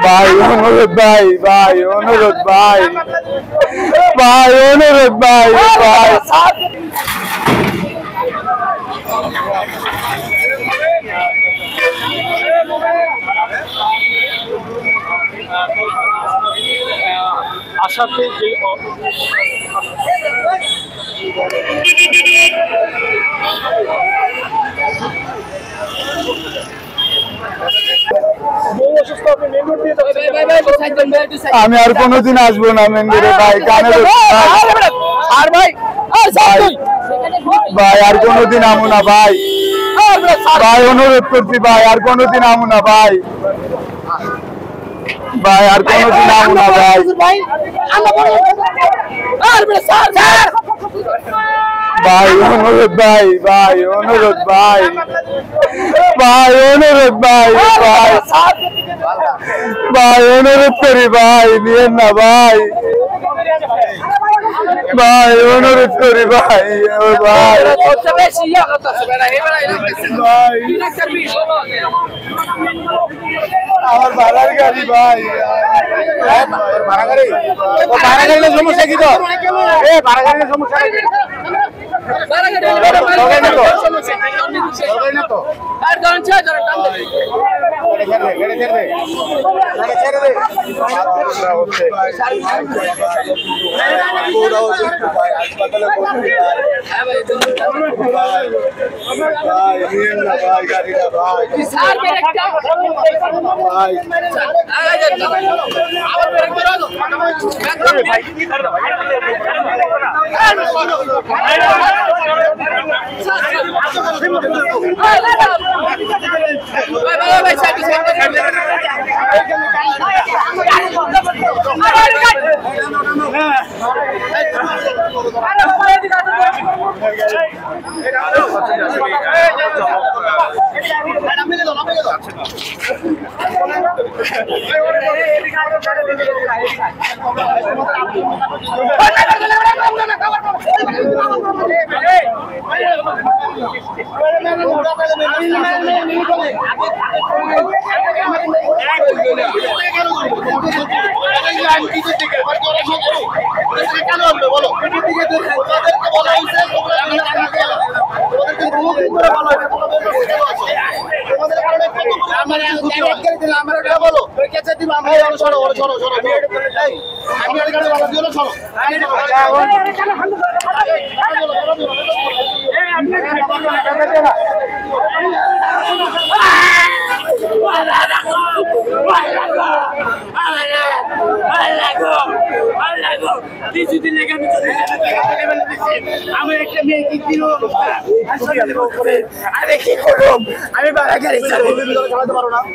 ভাই অনুরোধ ভাই ভাই অনুরোধ ভাই ভাই অনুরোধ ভাই ভাই আশাতে যে আমি আর কোনোদিন আসবো না মেন্দিরে ভাই কানে আর ভাই ভাই আর কোনোদিন আমু না ভাই ভাই অনুরোধ করছি ভাই আর কোনোদিন আমু না ভাই ভাই আর কোনোদিন আমু না ভাই ভাই অনুরোধ ভাই ভাই অনুরোধ ভাই ভাই অনুরোধ ভাই ভাই ভাই অনুরোধ করি ভাই নিয়েন না ভাই ভাই অনুরোধ করি ভাই ভাই আমার ভাড়ার গাড়ি ভাই ভাড়া গাড়ি সমস্যা কি তো ভাড়া গাড়ির সমস্যা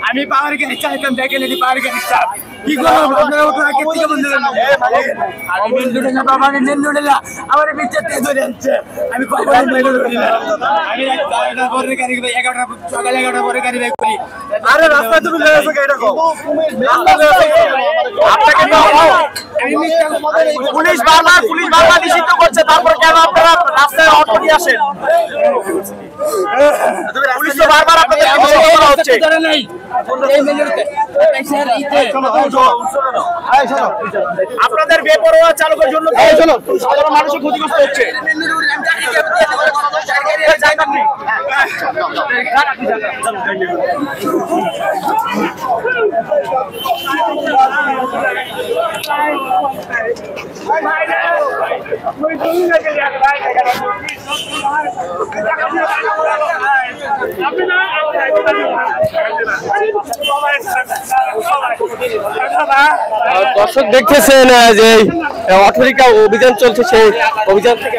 আমি পাওয়ার গাড়ি চাইতাম দেখেন পাওয়ার গাড়ি চাপ কি করলাম আপনারা আমার বিচার ধরে যাচ্ছে আমি সকালে 11টা পরে গাড়ি বাইক করি আরে রাস্তায় তুমি পুলিশ বারবার নিষিদ্ধ করছে তারপর কেন আপনারা রাস্তায় অটো নিয়ে আসেন পুলিশ তো বারবার আপনাদের হচ্ছে আপনাদের বেপরোয়া চালকের জন্য সাধারণ মানুষের ক্ষতিগ্রস্ত হচ্ছে দর্শক দেখতেছেন যে অটোরিক্সা অভিযান চলছে সেই অভিযান থেকে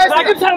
সাকিব স্যার